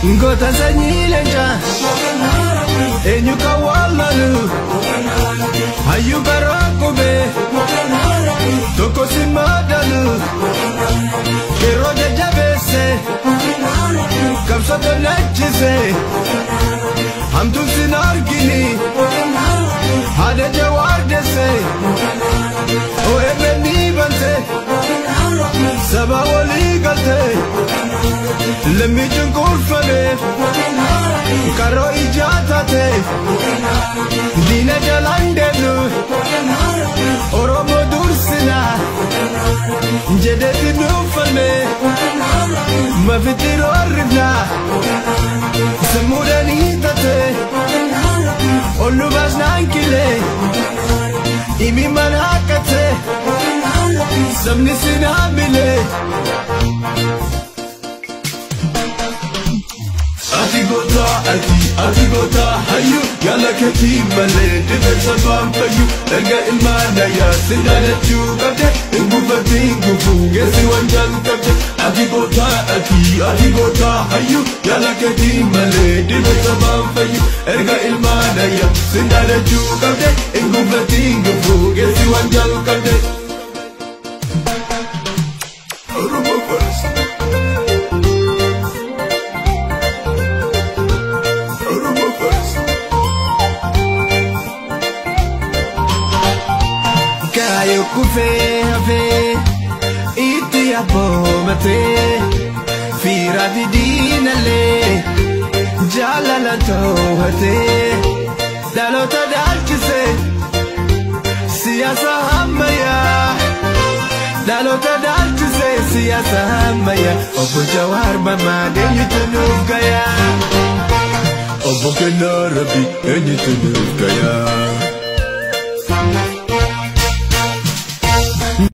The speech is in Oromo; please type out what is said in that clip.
Ngota sanyi lenja enyuka walalu ayu barakobe toko simadalu keroja jabese kapsa dolachise hamtum sinargini hade jawardese o ebeni banse saba wali galte lemi jungur fale karo ijatate dina jalandelu oromo dursina jedeti nufale mafitiro arrivna semudani tate olu basnankile imi manakate samni sinamile ati gota hayu yala kati male dibet sabam payu erga ilmana ya sindana chukate ingufa tingufu ngesi wanjal kate ati gota hayu yala kati male dibet sabam payu erga ilmana ya sindana chukate ingufa tingufu ngesi wanjal kate kufe ave iti abomate fira vidinale jalala tohate dalota dalchise siyasa hamaya dalota dalchise siyasa hamaya obu jawar mama denyutunuf gaya obu kenarabi denyutunuf gaya